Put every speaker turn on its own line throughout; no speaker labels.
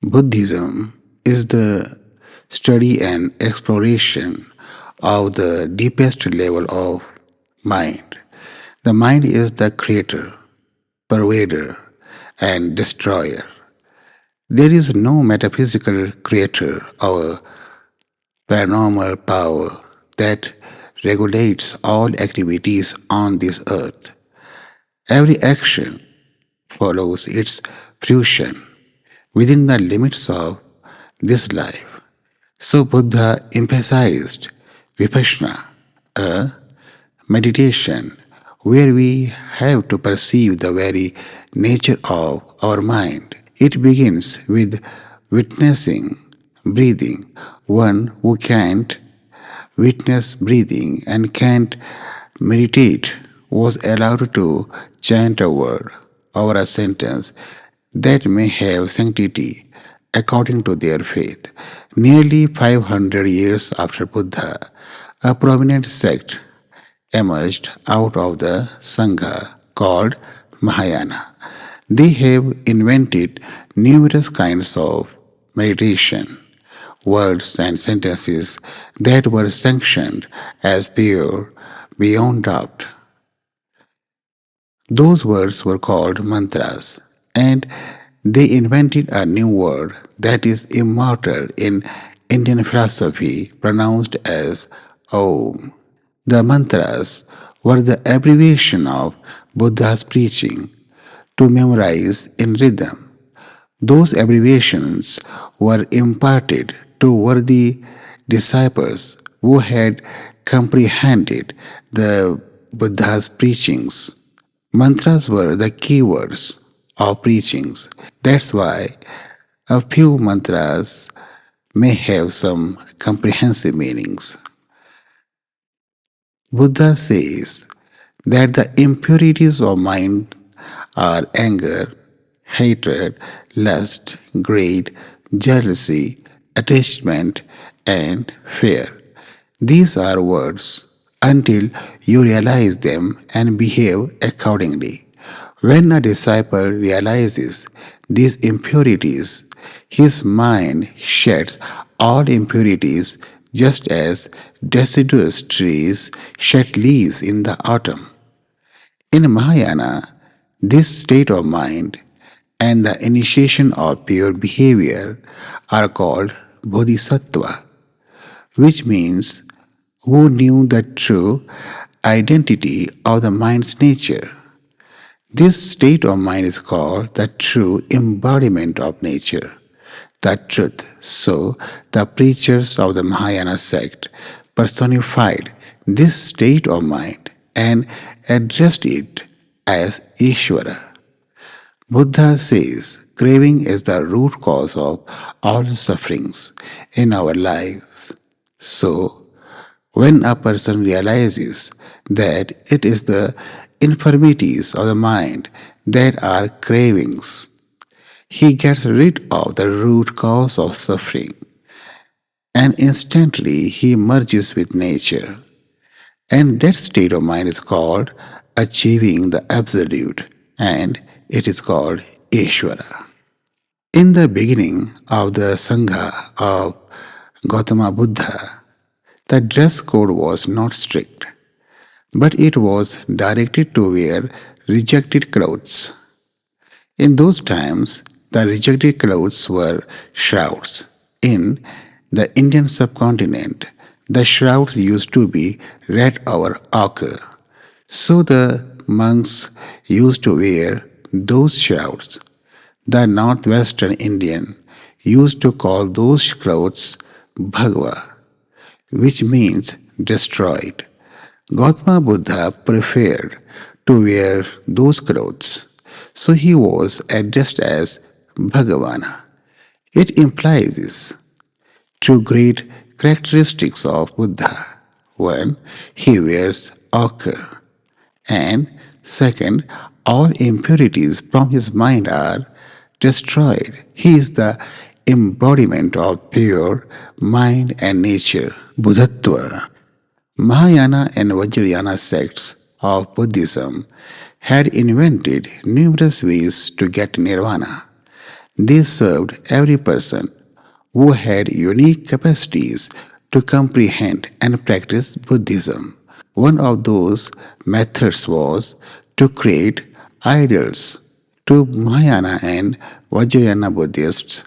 Buddhism is the study and exploration of the deepest level of mind. The mind is the creator, pervader, and destroyer. There is no metaphysical creator or paranormal power that regulates all activities on this earth. Every action follows its fruition within the limits of this life. So Buddha emphasized vipassana, a meditation where we have to perceive the very nature of our mind. It begins with witnessing breathing. One who can't witness breathing and can't meditate was allowed to chant a word or a sentence that may have sanctity according to their faith. Nearly 500 years after Buddha, a prominent sect emerged out of the Sangha called Mahayana. They have invented numerous kinds of meditation, words and sentences that were sanctioned as pure beyond doubt. Those words were called mantras, and they invented a new word that is immortal in Indian philosophy, pronounced as Om. The mantras were the abbreviation of Buddha's preaching to memorize in rhythm. Those abbreviations were imparted to worthy disciples who had comprehended the Buddha's preachings. Mantras were the key words of preachings. That's why a few mantras may have some comprehensive meanings. Buddha says that the impurities of mind are anger, hatred, lust, greed, jealousy, attachment, and fear. These are words until you realize them and behave accordingly. When a disciple realizes these impurities, his mind sheds all impurities just as deciduous trees shed leaves in the autumn. In Mahayana, this state of mind and the initiation of pure behavior are called bodhisattva, which means who knew the true identity of the mind's nature. This state of mind is called the true embodiment of nature, the truth. So, the preachers of the Mahayana sect personified this state of mind and addressed it as Ishvara. Buddha says craving is the root cause of all sufferings in our lives. So, when a person realizes that it is the infirmities of the mind that are cravings, he gets rid of the root cause of suffering and instantly he merges with nature. And that state of mind is called achieving the absolute, and it is called Ishvara. In the beginning of the Sangha of Gautama Buddha, the dress code was not strict, but it was directed to wear rejected clothes. In those times, the rejected clothes were shrouds. In the Indian subcontinent, the shrouds used to be red or ochre. So the monks used to wear those shrouds. The northwestern Indian used to call those clothes bhagwa, which means destroyed. Gautama Buddha preferred to wear those clothes, so he was addressed as Bhagavana. It implies two great characteristics of Buddha. One, he wears ochre, and second, all impurities from his mind are destroyed. He is the embodiment of pure mind and nature, Buddhatva. Mahayana and Vajrayana sects of Buddhism had invented numerous ways to get nirvana. They served every person who had unique capacities to comprehend and practice Buddhism. One of those methods was to create idols. To Mahayana and Vajrayana Buddhists,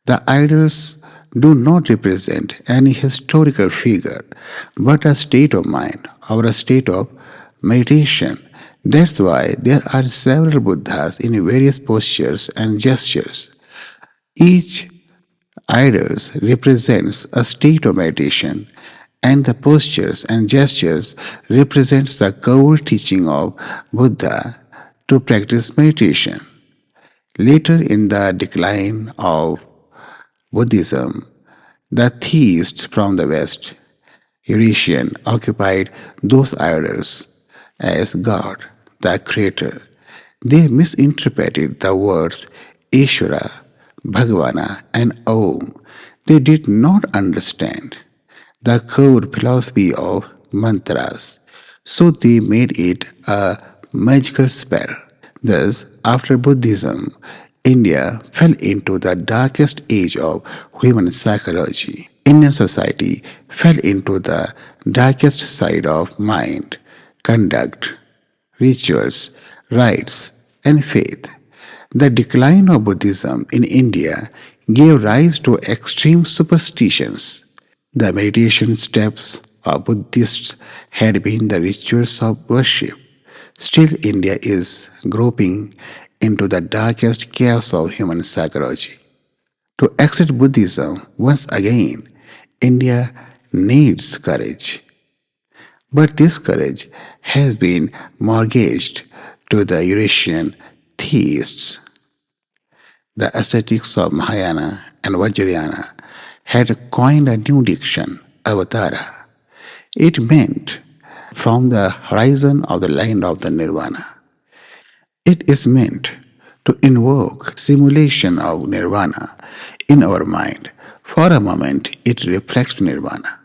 the idols do not represent any historical figure, but a state of mind or a state of meditation. That's why there are several Buddhas in various postures and gestures. Each idols represents a state of meditation, and the postures and gestures represents the core teaching of Buddha to practice meditation. Later in the decline of Buddhism, the theists from the West, Eurasian, occupied those idols as God, the Creator. They misinterpreted the words Ishvara, Bhagavana, and Om. They did not understand the core philosophy of mantras, so they made it a magical spell. Thus, after Buddhism, India fell into the darkest age of human psychology. Indian society fell into the darkest side of mind, conduct, rituals, rites, and faith. The decline of Buddhism in India gave rise to extreme superstitions. The meditation steps of Buddhists had been the rituals of worship. Still, India is groping into the darkest chaos of human psychology. To accept Buddhism once again, India needs courage. But this courage has been mortgaged to the Eurasian theists. The ascetics of Mahayana and Vajrayana had coined a new diction, avatara. It meant from the horizon of the land of the nirvana. It is meant to invoke simulation of nirvana in our mind. For a moment, it reflects nirvana.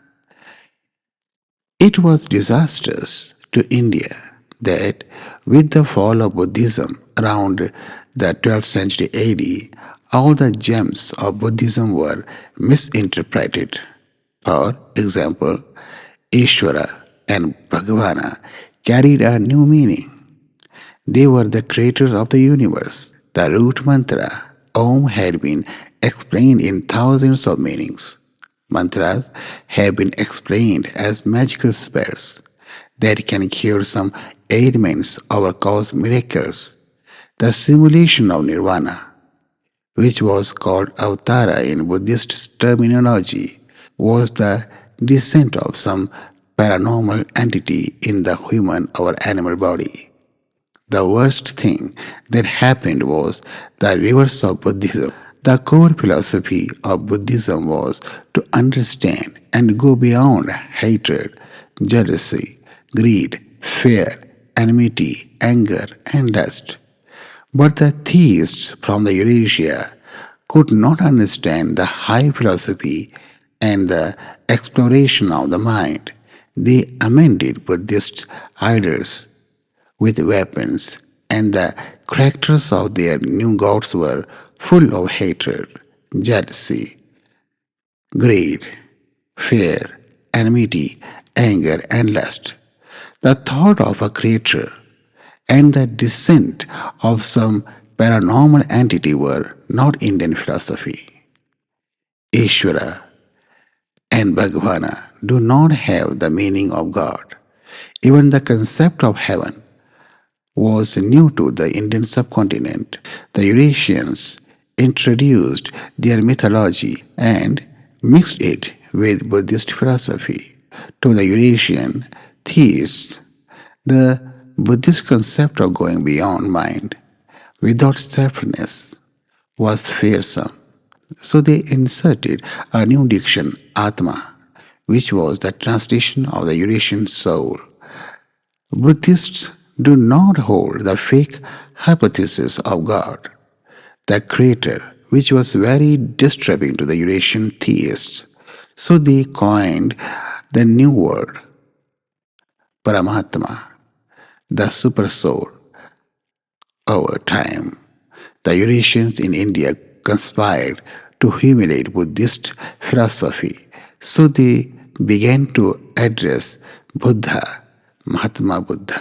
It was disastrous to India that with the fall of Buddhism around the 12th century AD, all the gems of Buddhism were misinterpreted. For example, Ishvara and Bhagavana carried a new meaning. They were the creators of the universe. The root mantra, Om, had been explained in thousands of meanings. Mantras have been explained as magical spells that can cure some ailments or cause miracles. The simulation of nirvana, which was called avatara in Buddhist terminology, was the descent of some paranormal entity in the human or animal body. The worst thing that happened was the reverse of Buddhism. The core philosophy of Buddhism was to understand and go beyond hatred, jealousy, greed, fear, enmity, anger, and lust. But the theists from the Eurasia could not understand the high philosophy and the exploration of the mind. They amended Buddhist idols with weapons, and the characters of their new gods were full of hatred, jealousy, greed, fear, enmity, anger, and lust. The thought of a creator and the descent of some paranormal entity were not Indian philosophy. Ishvara and Bhagavana do not have the meaning of God. Even the concept of heaven was new to the Indian subcontinent. The Eurasians introduced their mythology and mixed it with Buddhist philosophy. To the Eurasian theists, the Buddhist concept of going beyond mind without selfness was fearsome. So they inserted a new diction, Atma, which was the translation of the Eurasian soul. Buddhists do not hold the fake hypothesis of God, the creator, which was very disturbing to the Eurasian theists. So they coined the new word, Paramatma, the super soul. Over time, the Eurasians in India conspired to humiliate Buddhist philosophy. So they began to address Buddha, Mahatma Buddha.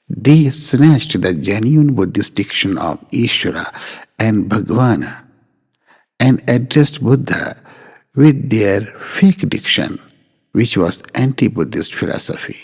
They snatched the genuine Buddhist diction of Ishvara and Bhagavana and addressed Buddha with their fake diction, which was anti Buddhist philosophy.